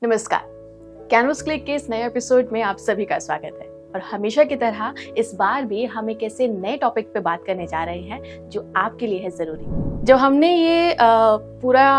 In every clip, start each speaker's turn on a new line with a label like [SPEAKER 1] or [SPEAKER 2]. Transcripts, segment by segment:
[SPEAKER 1] नमस्कार। Canvas click के इस नए एपिसोड में आप सभी का स्वागत है और हमेशा की तरह इस बार भी हम एक ऐसे नए टॉपिक पे बात करने जा रहे हैं जो आपके लिए है ज़रूरी। जब हमने ये पूरा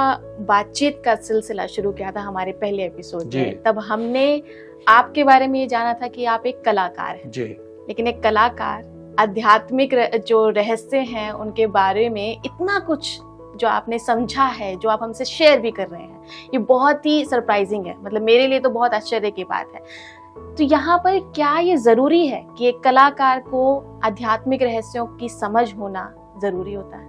[SPEAKER 1] बातचीत का सिलसिला शुरू किया था हमारे पहले एपिसोड में, तब हमने आपके बारे में ये जाना था कि आप एक कलाकार हैं जी। लेकिन एक कलाकार आध्यात्मिक जो रहस्य हैं उनके बारे में इतना कुछ जो आपने समझा है, जो आप हमसे शेयर भी कर रहे हैं, ये बहुत ही सरप्राइजिंग है। मतलब मेरे लिए तो बहुत आश्चर्य की बात है। तो यहाँ पर क्या ये जरूरी है कि एक कलाकार को आध्यात्मिक रहस्यों की समझ होना जरूरी होता है?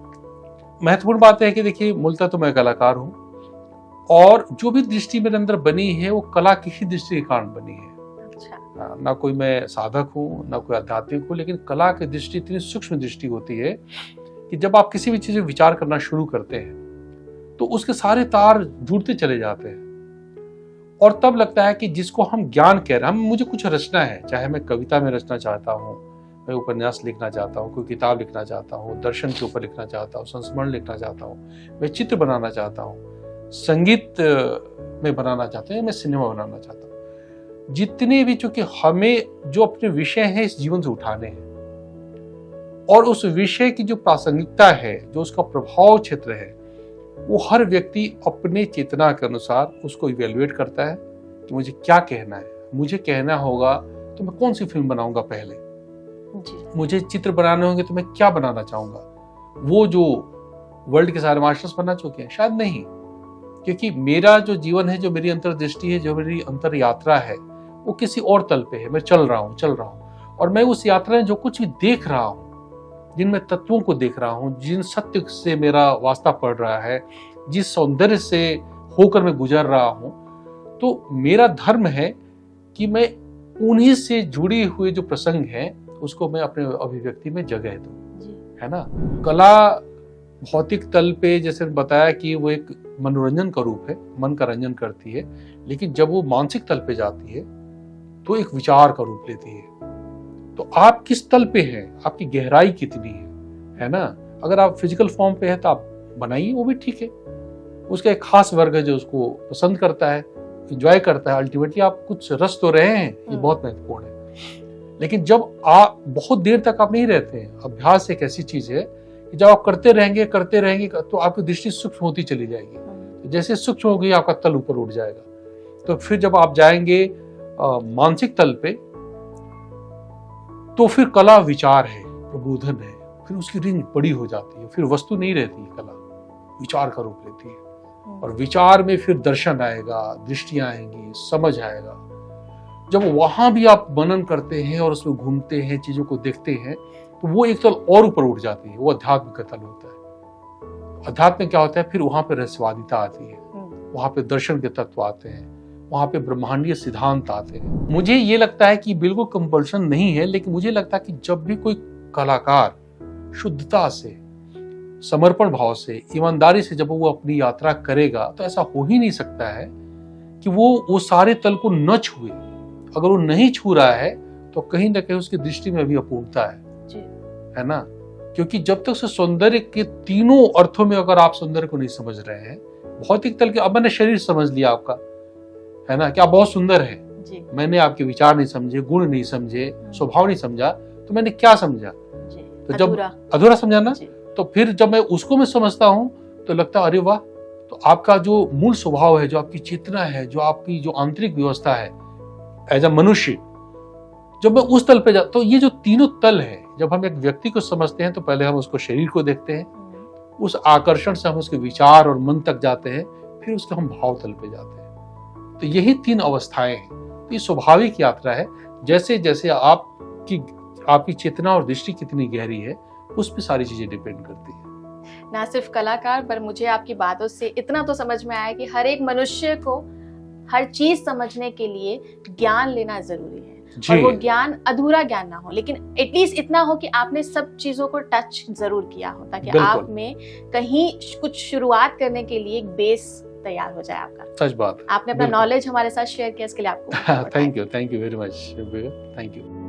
[SPEAKER 2] महत्वपूर्ण बात है कि देखिए, मूलतः तो मैं कलाकार हूँ और जो भी दृष्टि मेरे अंदर बनी है वो कला की ही दृष्टि के कारण बनी है। अच्छा। ना कोई मैं साधक हूँ, ना कोई आध्यात्मिक हूँ, लेकिन कला की दृष्टि इतनी सूक्ष्म दृष्टि होती है कि जब आप किसी भी चीज में विचार करना शुरू करते हैं तो उसके सारे तार जुड़ते चले जाते हैं और तब लगता है कि जिसको हम ज्ञान कह रहे हैं, मुझे कुछ रचना है, चाहे मैं कविता में रचना चाहता हूँ, मैं उपन्यास लिखना चाहता हूँ, कोई किताब लिखना चाहता हूँ, दर्शन के ऊपर लिखना चाहता हूँ, संस्मरण लिखना चाहता हूँ, मैं चित्र बनाना चाहता हूँ, संगीत में बनाना चाहता हूँ, मैं सिनेमा बनाना चाहता हूँ, जितने भी, चूंकि हमें जो अपने विषय हैं इस जीवन से उठाने हैं और उस विषय की जो प्रासंगिकता है, जो उसका प्रभाव क्षेत्र है, वो हर व्यक्ति अपने चेतना के अनुसार उसको इवेल्युएट करता है कि मुझे क्या कहना है। मुझे कहना होगा तो मैं कौन सी फिल्म बनाऊंगा पहले जी। मुझे चित्र बनाने होंगे तो मैं क्या बनाना चाहूंगा। वो जो वर्ल्ड के सारे मास्टर्स बनना चुके हैं, शायद नहीं, क्योंकि मेरा जो जीवन है, जो मेरी अंतर्दृष्टि है, जो मेरी अंतर यात्रा है, वो किसी और तल पे है। मैं चल रहा हूँ और मैं उस यात्रा में जो कुछ भी देख रहा हूँ, जिन मैं तत्वों को देख रहा हूँ, जिन सत्य से मेरा वास्ता पड़ रहा है, जिस सौंदर्य से होकर मैं गुजर रहा हूँ, तो मेरा धर्म है कि मैं उन्हीं से जुड़ी हुए जो प्रसंग हैं उसको मैं अपने अभिव्यक्ति में जगह दूं, है ना। कला भौतिक तल पे जैसे बताया कि वो एक मनोरंजन का रूप है, मन का रंजन करती है, लेकिन जब वो मानसिक तल पे जाती है तो एक विचार का रूप लेती है। तो आप किस तल पे हैं, आपकी गहराई कितनी है ना। अगर आप फिजिकल फॉर्म पे है तो आप बनाइए, वो भी ठीक है। उसका एक खास वर्ग है जो उसको पसंद करता है, एंजॉय करता है। अल्टीमेटली आप कुछ रस तो रहे हैं, ये बहुत महत्वपूर्ण है। लेकिन जब आप बहुत देर तक आप नहीं रहते हैं, अभ्यास एक ऐसी चीज है कि जब आप करते रहेंगे तो आपकी दृष्टि सूक्ष्म होती चली जाएगी। तो जैसे सूक्ष्म होगी आपका तल ऊपर उठ जाएगा। तो फिर जब आप जाएंगे मानसिक तल पे, तो फिर कला विचार है, प्रबोधन है, फिर उसकी रेंज बड़ी हो जाती है। फिर वस्तु नहीं रहती, कला विचार का रूप लेती है और विचार में फिर दर्शन आएगा, दृष्टियां आएंगी, समझ आएगा। जब वहां भी आप मनन करते हैं और उसमें घूमते हैं, चीजों को देखते हैं, तो वो एक तल और ऊपर उठ जाती है, वो अध्यात्म का तल होता है। अध्यात्म क्या होता है, फिर वहां पे रहस्यवादिता आती है, वहां पे दर्शन के तत्व आते हैं, वहां पे ब्रह्मांडीय सिद्धांत आते हैं। मुझे ये लगता है कि बिल्कुल कंपल्शन नहीं है, लेकिन मुझे लगता है कि जब भी कोई कलाकार शुद्धता से, समर्पण भाव से, ईमानदारी से जब वो अपनी यात्रा करेगा, तो ऐसा हो ही नहीं सकता है कि वो सारे तल को न छुए। अगर वो नहीं छू रहा है तो कहीं ना कहीं उसकी दृष्टि में भी अपूर्णता है ना। क्योंकि जब तक सौंदर्य के तीनों अर्थों में अगर आप सौंदर्य को नहीं समझ रहे हैं, भौतिक तल के, अब मैंने शरीर समझ लिया आपका, है ना, कि आप बहुत सुंदर है, मैंने आपके विचार नहीं समझे, गुण नहीं समझे, स्वभाव नहीं समझा, तो मैंने क्या समझा? तो जब अधूरा समझा ना, तो फिर जब मैं उसको समझता हूँ तो लगता है अरे वाह। तो आपका जो मूल स्वभाव है, जो आपकी चेतना है, जो आपकी जो आंतरिक व्यवस्था है एज अ मनुष्य, जब मैं उस तल पे जा, तो ये जो तीनों तल है, जब हम एक व्यक्ति को समझते हैं तो पहले हम उसको शरीर को देखते हैं, उस आकर्षण से हम उसके विचार और मन तक जाते हैं, फिर उसके हम भाव तल पे जाते हैं। तो यही तीन अवस्थाएं हैं। तो ये स्वाभाविक यात्रा है। जैसे जैसे आपकी चेतना और दृष्टि कितनी गहरी है, उस पर सारी चीजें डिपेंड करती है।
[SPEAKER 1] ना सिर्फ कलाकार, पर मुझे आपकी बातों से इतना तो समझ में आया कि हर एक मनुष्य को हर चीज समझने के लिए ज्ञान लेना जरूरी है, और वो ज्ञान अधूरा ज्ञान ना हो, लेकिन एटलीस्ट इतना हो कि आपने सब चीजों को टच जरूर किया हो, ताकि आप में कहीं कुछ शुरुआत करने के लिए एक बेस तैयार हो जाए आपका।
[SPEAKER 2] सच बात।
[SPEAKER 1] आपने अपना नॉलेज हमारे साथ शेयर किया, इसके लिए आपको
[SPEAKER 2] thank you very much. Thank you.